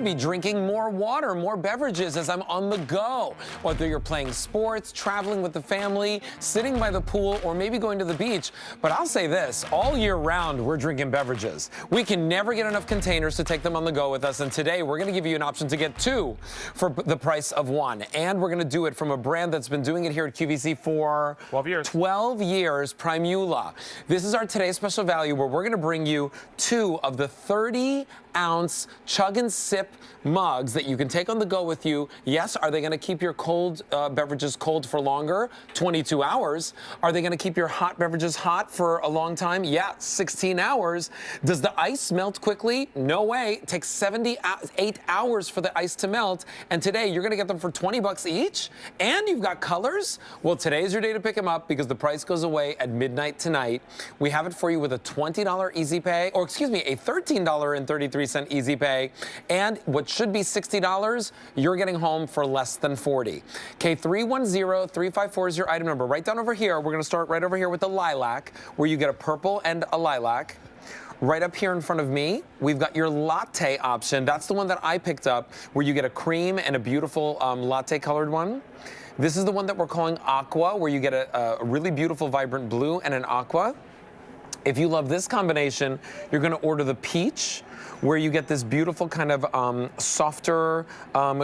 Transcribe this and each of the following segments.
be drinking more water, more beverages as I'm on the go. Whether you're playing sports, traveling with the family, sitting by the pool, or maybe going to the beach. But I'll say this, all year round, we're drinking beverages. We can never get enough containers to take them on the go with us. And today, we're gonna give you an option to get 2 for the price of 1. And we're gonna do it from a brand that's been doing it here at QVC for 12 years. 12 years, Primula. This is our today's special value where we're gonna bring you 2 of the 30-oz Chug and Sip mugs that you can take on the go with you. Yes, are they gonna keep your cold beverages cold for longer? 22 hours. Are they gonna keep your hot beverages hot for a long time? Yeah, 16 hours. Does the ice melt quickly? No way. It takes 78 hours for the ice to melt. And today, you're gonna get them for 20 bucks each. And you've got colors. Well, today's your day to pick them up because the price goes away at midnight tonight. We have it for you with a $20 easy pay, or excuse me, a $13.33 easy pay. And what should be $60, you're getting home for less than $40. K310354 is your item number. Right down over here, we're gonna start right over here with the lilac, where you get a purple and a lilac. Right up here in front of me, we've got your latte option. That's the one that I picked up, where you get a cream and a beautiful latte colored one. This is the one that we're calling aqua, where you get a really beautiful vibrant blue and an aqua. If you love this combination, you're gonna order the peach, where you get this beautiful kind of softer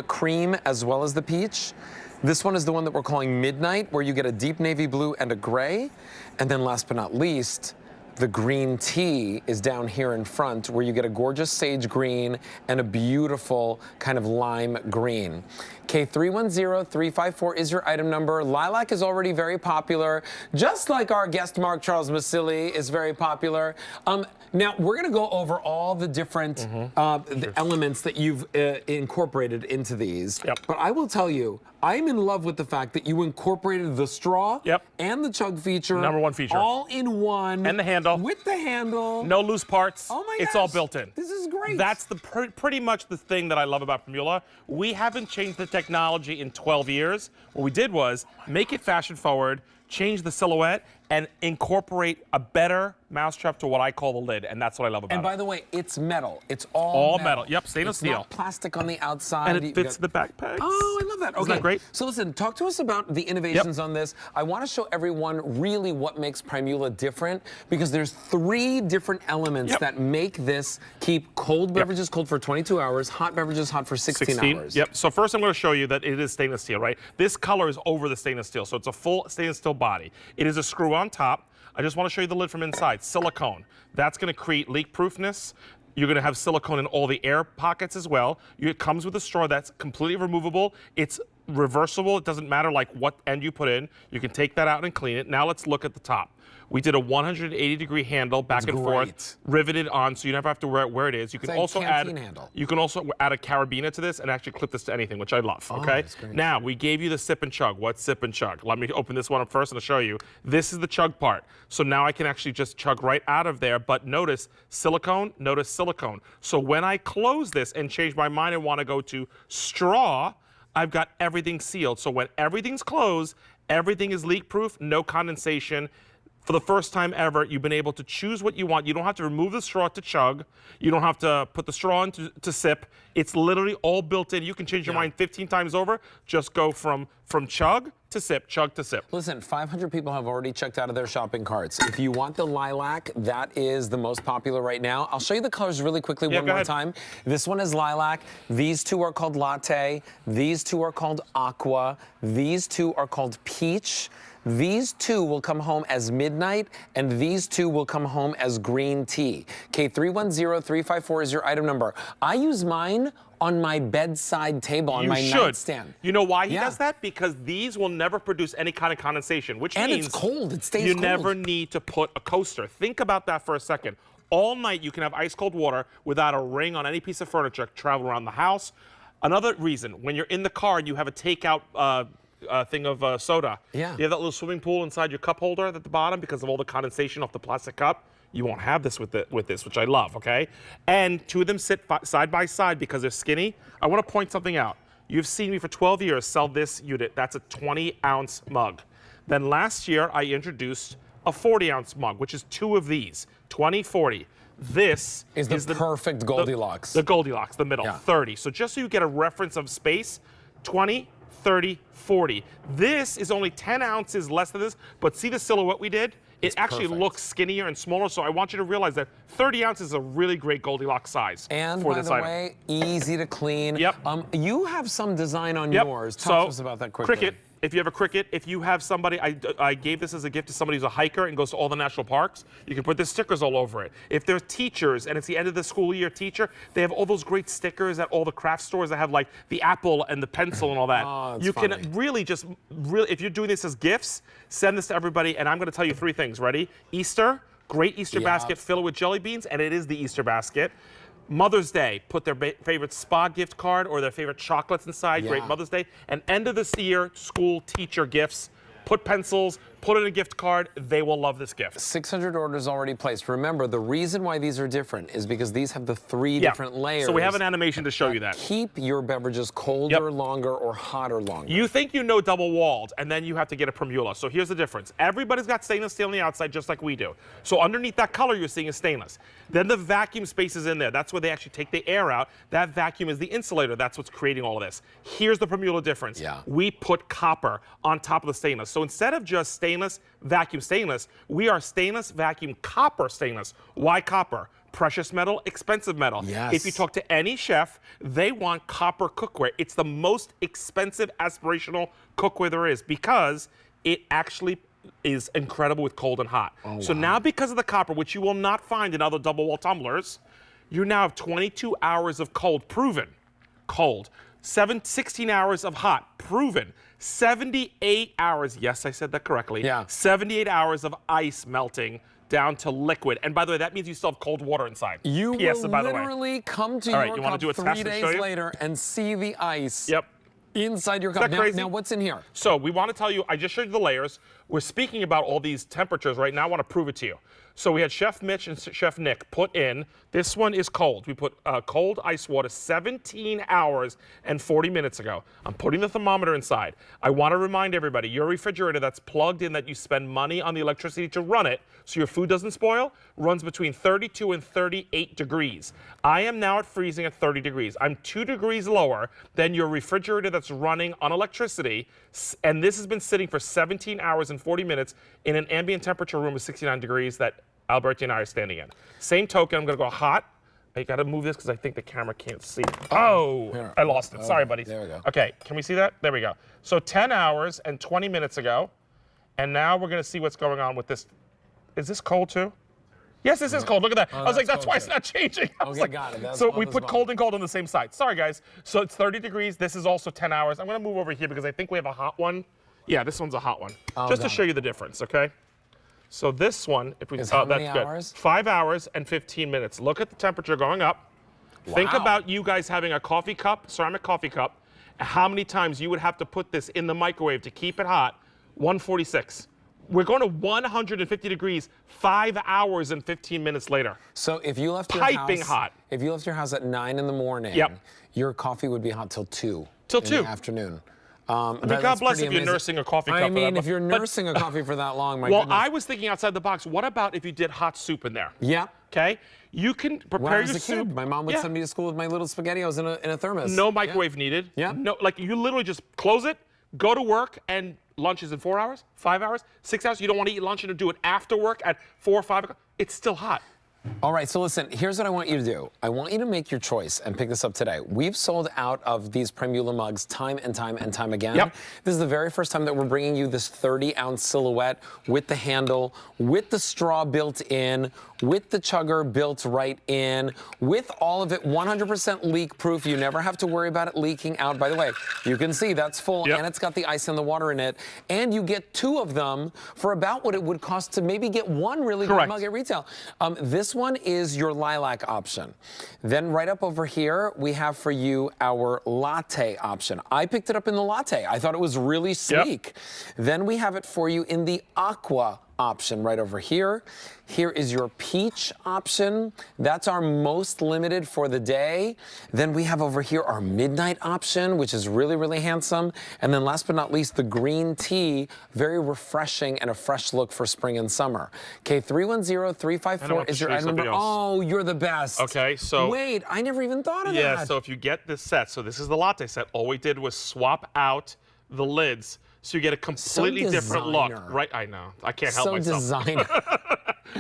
cream as well as the peach. This one is the one that we're calling midnight, where you get a deep navy blue and a gray. And then last but not least, the green tea is down here in front, where you get a gorgeous sage green and a beautiful kind of lime green. K310354 is your item number. Lilac is already very popular, just like our guest Mark Charles Massili is very popular. Now, we're gonna go over all the different the elements that you've incorporated into these. Yep. But I will tell you, I'm in love with the fact that you incorporated the straw and the chug feature. #1 feature. All in one. And the handle. With the handle. No loose parts. Oh my gosh. It's all built in. This is great. That's the pretty much the thing that I love about Primula. We haven't changed the technology in 12 years. What we did was make it fashion forward, change the silhouette, and incorporate a better mousetrap to what I call the lid, and that's what I love about it. And by the way, it's metal. It's all metal. Yep, stainless steel. It's not plastic on the outside. And it fits the backpacks. Oh, I love that. Okay. Isn't that great? So listen, talk to us about the innovations on this. I want to show everyone really what makes Primula different, because there's 3 different elements that make this keep cold beverages cold for 22 hours, hot beverages hot for 16 hours. Yep. So first I'm going to show you that it is stainless steel, right? This color is over the stainless steel, so it's a full stainless steel body. It is a screw on top. I just want to show you the lid from inside. Silicone. That's going to create leak-proofness. You're going to have silicone in all the air pockets as well. It comes with a straw that's completely removable. It's reversible. It doesn't matter like what end you put in. You can take that out and clean it. Now let's look at the top. We did a 180-degree handle back and forth, riveted on, so you never have to wear it where it is. You can also add a carabiner to this and actually clip this to anything, which I love. Okay. Now we gave you the sip and chug. What's sip and chug? Let me open this one up first and I'll show you. This is the chug part. So now I can actually just chug right out of there. But notice silicone. Notice silicone. So when I close this and change my mind and want to go to straw, I've got everything sealed. So when everything's closed, everything is leak-proof, no condensation. For the first time ever, you've been able to choose what you want. You don't have to remove the straw to chug. You don't have to put the straw in to sip. It's literally all built in. You can change your mind 15 times over. Just go from chug to sip, chug to sip. Listen, 500 people have already checked out of their shopping carts. If you want the lilac, that is the most popular right now. I'll show you the colors really quickly one more time. This one is lilac. These 2 are called latte. These 2 are called aqua. These 2 are called peach. These 2 will come home as midnight, and these 2 will come home as green tea. K310354 is your item number. I use mine on my bedside table, on my nightstand. You know why he does that? Because these will never produce any kind of condensation, which means it's cold. It stays you cold. never need to put a coaster. Think about that for a second. All night you can have ice cold water without a ring on any piece of furniture, travel around the house. Another reason, when you're in the car and you have a takeout thing of soda. You have that little swimming pool inside your cup holder at the bottom because of all the condensation off the plastic cup. You won't have this with this, which I love, okay? And 2 of them sit side by side because they're skinny. I want to point something out. You've seen me for 12 years sell this unit. That's a 20-ounce mug. Then last year, I introduced a 40-ounce mug, which is 2 of these, 20, 40. This is the perfect Goldilocks. The Goldilocks, the middle, 30. So just so you get a reference of space, 20, 30, 40. This is only 10 ounces less than this, but see the silhouette we did? It actually looks skinnier and smaller, so I want you to realize that 30 ounces is a really great Goldilocks size and for by this the item. way, easy to clean. Yep. You have some design on yours. Talk to us about that quickly. Cricket. If you have a Cricut, if you have somebody, I gave this as a gift to somebody who's a hiker and goes to all the national parks, you can put the stickers all over it. If they're teachers and it's the end of the school year teacher, they have all those great stickers at all the craft stores that have like the apple and the pencil and all that. Oh, you can really if you're doing this as gifts, send this to everybody, and I'm going to tell you 3 things. Ready? Easter, great Easter basket, fill it with jelly beans, and it is the Easter basket. Mother's Day, put their favorite spa gift card or their favorite chocolates inside, great Mother's Day. And end of this year, school teacher gifts, put pencils, put in a gift card, they will love this gift. 600 orders already placed. Remember, the reason why these are different is because these have the 3 different layers. So we have an animation to show you that. Keep your beverages colder longer or hotter longer. You think you know double walled, and then you have to get a Primula. So here's the difference. Everybody's got stainless steel on the outside, just like we do. So underneath that color you're seeing is stainless. Then the vacuum space is in there. That's where they actually take the air out. That vacuum is the insulator. That's what's creating all of this. Here's the Primula difference. We put copper on top of the stainless. So instead of just stainless, vacuum stainless, we are stainless, vacuum, copper stainless. Why copper? Precious metal, expensive metal. If you talk to any chef, they want copper cookware. It's the most expensive aspirational cookware there is because it actually is incredible with cold and hot. So now because of the copper, which you will not find in other double wall tumblers, you now have 22 hours of cold, proven. Cold. 16 hours of hot, proven. 78 hours, yes, I said that correctly. 78 hours of ice melting down to liquid. And by the way, that means you still have cold water inside. You will literally come to your cup 3 days later and see the ice inside your cup. Now, what's in here? So we want to tell you, I just showed you the layers. We're speaking about all these temperatures right now. I want to prove it to you. So we had Chef Mitch and Chef Nick put in, this one is cold. We put cold ice water 17 hours and 40 minutes ago. I'm putting the thermometer inside. I want to remind everybody, your refrigerator that's plugged in that you spend money on the electricity to run it so your food doesn't spoil, runs between 32 and 38 degrees. I am now at freezing at 30 degrees. I'm 2 degrees lower than your refrigerator that's running on electricity, and this has been sitting for 17 hours and 40 minutes in an ambient temperature room of 69 degrees that Alberti and I are standing in. Same token, I'm gonna go hot. I gotta move this because I think the camera can't see. Oh, I lost it. Sorry, buddies. There we go. Okay, can we see that? There we go. So 10 hours and 20 minutes ago, and now we're gonna see what's going on with this. Is this cold too? Yes, this is cold. Look at that. I was like, that's why it's not changing. I was like, got it. So we put cold and cold on the same side. Sorry, guys. So it's 30 degrees. This is also 10 hours. I'm gonna move over here because I think we have a hot one. Yeah, this one's a hot one. Just to show you the difference, okay? So this one, if we how many that's hours? Good. 5 hours and 15 minutes. Look at the temperature going up. Think about you guys having a coffee cup, ceramic coffee cup, and how many times you would have to put this in the microwave to keep it hot. 146. We're going to 150 degrees 5 hours and 15 minutes later. So if you left your piping house, hot. If you left your house at 9 in the morning, your coffee would be hot till 2. Till 2 in the afternoon. I mean, God bless if you're nursing a coffee cup. I mean, if you're nursing a coffee for that long, my well, goodness. I was thinking outside the box. What about if you did hot soup in there? Yeah. Okay. You can prepare when I was your a soup. Kid, my mom would send me to school with my little SpaghettiOs in a thermos. No microwave needed. No, like you literally just close it, go to work, and lunch is in 4 hours, 5 hours, 6 hours. You don't want to eat lunch and do it after work at 4 or 5 o'clock. It's still hot. All right, so listen, here's what I want you to do. I want you to make your choice and pick this up today. We've sold out of these Primula mugs time and time and time again. This is the very first time that we're bringing you this 30-ounce silhouette with the handle, with the straw built in, with the chugger built right in, with all of it 100% leak-proof. You never have to worry about it leaking out. By the way, you can see that's full, and it's got the ice and the water in it. And you get 2 of them for about what it would cost to maybe get 1 really good mug at retail. This one is your lilac option. Then right up over here, we have for you our latte option. I picked it up in the latte. I thought it was really sleek. Then we have it for you in the aqua option right over here. Here is your peach option. That's our most limited for the day. Then we have over here our midnight option, which is really, really handsome. And then last but not least, the green tea, very refreshing and a fresh look for spring and summer. Okay, 310354 is your item number. Oh, you're the best. Okay, so. Wait, I never even thought of that. Yeah, so if you get this set, so this is the latte set, all we did was swap out the lids so you get a completely different look. Right, I know. I can't help myself. So designer.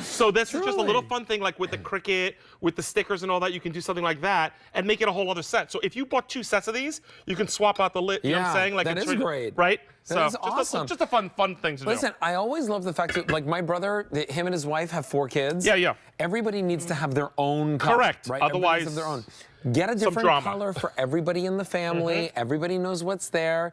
So this is just a little fun thing, like with the Cricut, with the stickers and all that, you can do something like that and make it a whole other set. So if you bought 2 sets of these, you can swap out the lid, you know what I'm saying? Like that is great. Right? That is awesome. Just a fun thing to do. Listen, I always love the fact that, like, my brother, him and his wife have 4 kids. Yeah, yeah. Everybody needs to have their own cup. Correct. Right? Otherwise, have their own. Get a different color for everybody in the family. Everybody knows what's there.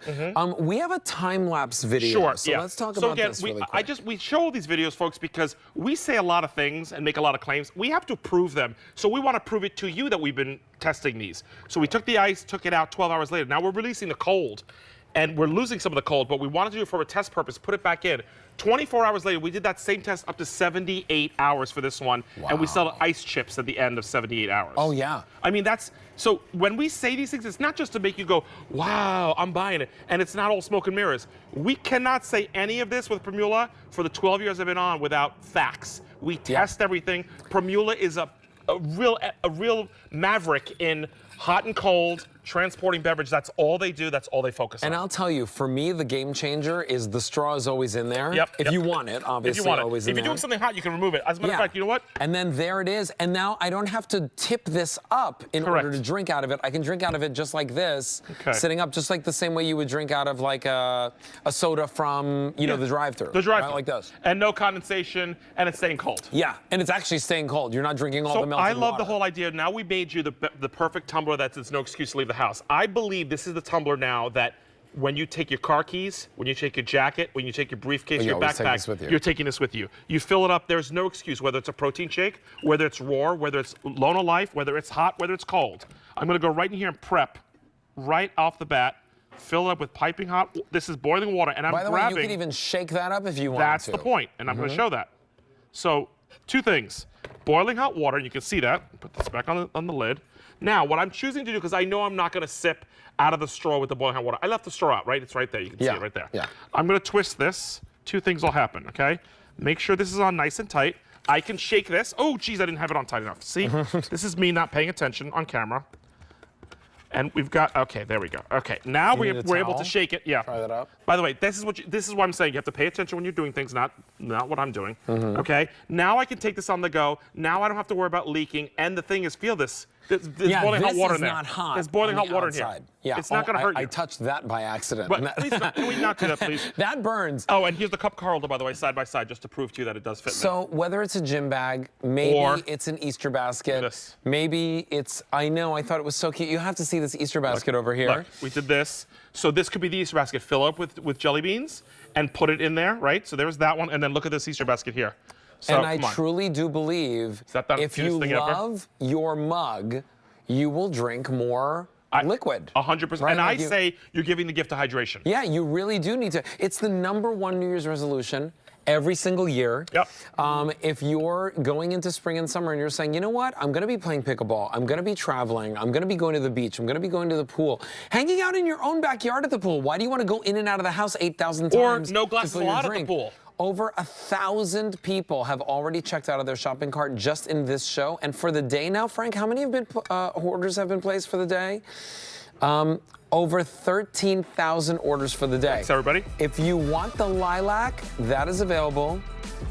We have a time-lapse video. Sure, so let's talk about this really quick. We show these videos, folks, because we say a lot of things and make a lot of claims. We have to prove them. So we want to prove it to you that we've been testing these. So we took the ice, took it out 12 hours later. Now we're releasing the cold. And we're losing some of the cold, but we wanted to do it for a test purpose, put it back in. 24 hours later, we did that same test up to 78 hours for this one, and we sell ice chips at the end of 78 hours. Oh, yeah. I mean, so when we say these things, it's not just to make you go, wow, I'm buying it, and it's not all smoke and mirrors. We cannot say any of this with Primula for the 12 years I've been on without facts. We test everything. Primula is a real maverick in hot and cold, transporting beverage. That's all they do. That's all they focus on. And I'll tell you, for me, the game changer is the straw is always in there. If you want it, obviously. If you want it. Always in if you're there. doing something hot, you can remove it. As a matter of fact, you know what? And then there it is. And now I don't have to tip this up in order to drink out of it. I can drink out of it just like this, sitting up, just like the same way you would drink out of like a soda from, you know, the drive-thru. The drive-thru. Right? Like this. And no condensation, and it's staying cold. Yeah, and it's actually staying cold. You're not drinking all the melted water. I love the whole idea. Now we made you the perfect tumbler that's no excuse to leave the house. I believe this is the tumbler now that when you take your car keys, when you take your jacket, when you take your briefcase, your backpack, you're taking this with you. You fill it up. There's no excuse, whether it's a protein shake, whether it's raw, whether it's Lona Life, whether it's hot, whether it's cold. I'm going to go right in here and prep right off the bat. Fill it up with piping hot. This is boiling water, and I'm grabbing. By the way, you can even shake that up if you want to. That's the point, and I'm going to show that. So 2 things. Boiling hot water, and you can see that. Put this back on the lid. Now, what I'm choosing to do, because I know I'm not going to sip out of the straw with the boiling hot water. I left the straw out, right? It's right there. You can see it right there. Yeah. I'm going to twist this. 2 things will happen, okay? Make sure this is on nice and tight. I can shake this. Oh, geez, I didn't have it on tight enough. See? This is me not paying attention on camera. And we've got, okay, there we go. Okay, now we're able to shake it. Yeah. Try that out. By the way, this is what I'm saying. You have to pay attention when you're doing things, not what I'm doing. Okay? Now I can take this on the go. Now I don't have to worry about leaking. And the thing is, feel this. There's boiling hot water in there. Not hot. There's boiling hot water in here. Yeah. It's not going to hurt you. I touched that by accident. But please, can we not do that, please? That burns. Oh, and here's the cup holder, by the way, side by side, just to prove to you that it does fit. So whether it's a gym bag, maybe it's an Easter basket, maybe it's, I know, I thought it was so cute. You have to see this Easter basket over here. Look, we did this. So this could be the Easter basket. Fill up with jelly beans and put it in there, right? So there's that one, and then look at this Easter basket here. So, and I truly do believe if you love your mug, you will drink more liquid. 100%. Right? And I say you're giving the gift of hydration. Yeah, you really do need to. It's the #1 New Year's resolution every single year. Yep. If you're going into spring and summer and you're saying, you know what, I'm going to be playing pickleball, I'm going to be traveling, I'm going to be going to the beach, I'm going to be going to the pool, hanging out in your own backyard at the pool. Why do you want to go in and out of the house 8,000 times? Or no glasses allowed at the pool. Over 1,000 people have already checked out of their shopping cart just in this show. And for the day now, Frank, how many orders have been placed for the day? Over 13,000 orders for the day. Thanks, everybody. If you want the lilac, that is available.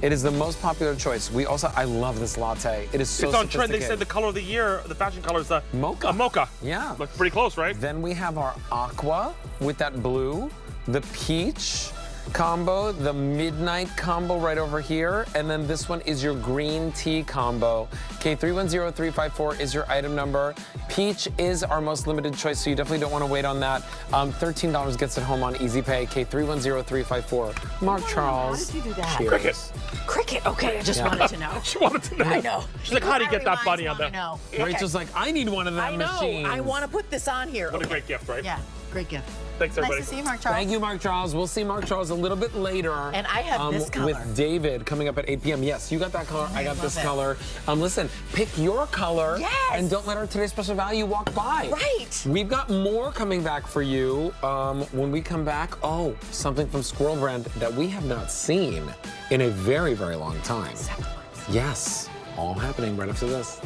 It is the most popular choice. I love this latte. It is so It's on trend. They said the color of the year, the fashion color is the mocha. Mocha. Yeah. Looks pretty close, right? Then we have our aqua with that blue, the peach combo, the midnight combo right over here, and then this one is your green tea combo. K310354 is your item number. Peach is our most limited choice, so you definitely don't want to wait on that. $13 gets it home on Easy Pay. K310354. Mark Charles. How did you do that? Cricket. Cricket. Okay, I just wanted to know. She wanted to know. I know. She's like, how do you get that bunny on there? I know. Rachel's like, I need one of them machines. I want to put this on here. What a great gift, right? Yeah, great gift. Thanks, everybody. Nice to see you, Mark Charles. Thank you, Mark Charles. We'll see Mark Charles a little bit later. And I have this color. With David coming up at 8 p.m. Yes, you got that color. I got this it. color. Listen, pick your color. Yes. And don't let our Today's Special Value walk by. Right. We've got more coming back for you. When we come back, something from Squirrel Brand that we have not seen in a very, very long time. Yes, all happening right after this.